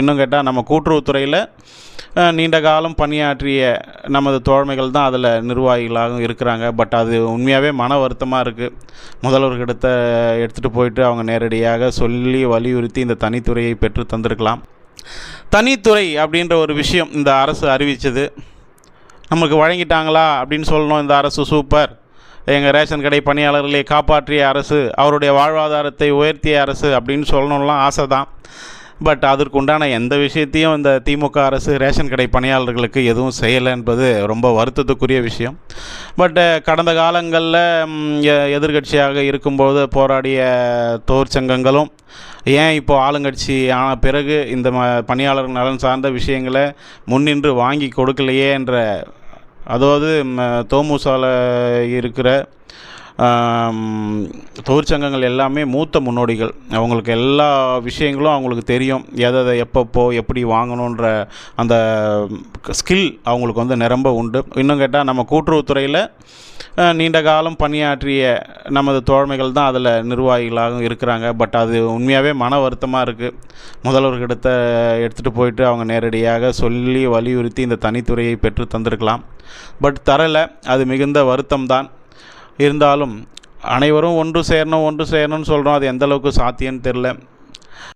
இன்னும் கேட்டால் நம்ம கூட்டுறவுத்துறையில் நீண்ட காலம் பணியாற்றிய நமது தோழமைகள் தான் அதில் நிர்வாகிகளாகவும் இருக்கிறாங்க. பட் அது உண்மையாகவே மன வருத்தமாக இருக்குது. முதல்வர்கிட்ட எடுத்துகிட்டு போயிட்டு அவங்க நேரடியாக சொல்லி வலியுறுத்தி இந்த தனித்துறையை பெற்று தந்திருக்கலாம். தனித்துறை அப்படின்ற ஒரு விஷயம் இந்த அரசு அறிவித்தது நமக்கு வழங்கிட்டாங்களா அப்படின்னு சொல்லணும். இந்த அரசு சூப்பர், எங்கள் ரேஷன் கடை பணியாளர்களை காப்பாற்றிய அரசு, அவருடைய வாழ்வாதாரத்தை உயர்த்திய அரசு அப்படின்னு சொல்லணும்லாம் ஆசை தான். பட் அதற்குண்டான எந்த விஷயத்தையும் இந்த திமுக அரசு ரேஷன் கடை பணியாளர்களுக்கு எதுவும் செய்யலை என்பது ரொம்ப வருத்தத்துக்குரிய விஷயம். பட் கடந்த காலங்களில் எதிர்கட்சியாக இருக்கும்போது போராடிய தொழிற்சங்கங்களும் ஏன் இப்போது ஆளுங்கட்சி ஆன பிறகு இந்த பணியாளர்கள் நலன் சார்ந்த விஷயங்களை முன்னின்று வாங்கி கொடுக்கலையே என்ற, அதாவது தோமுசாவில் இருக்கிற தொழிற்சங்கங்கள் எல்லாமே மூத்த முன்னோடிகள். அவங்களுக்கு எல்லா விஷயங்களும் அவங்களுக்கு தெரியும். எதை எப்பப்போ எப்படி வாங்கணுன்ற அந்த ஸ்கில் அவங்களுக்கு நிரம்ப உண்டு. இன்னும் கேட்டால் நம்ம கூட்டுறவுத்துறையில் நீண்ட காலம் பணியாற்றிய நமது தோழமைகள் தான் அதில் நிர்வாகிகளாகவும் இருக்கிறாங்க. பட் அது உண்மையாகவே மன வருத்தமாக இருக்குது. முதல்வர்கிட்ட எடுத்துகிட்டு போயிட்டு அவங்க நேரடியாக சொல்லி வலியுறுத்தி இந்த தனித்துறையை பெற்று தந்திருக்கலாம். பட் தரலை. அது மிகுந்த வருத்தம்தான். இருந்தாலும் அனைவரும் ஒன்று சேரணும்னு சொல்கிறோம். அது எந்தளவுக்கு சாத்தியம்னு தெரில.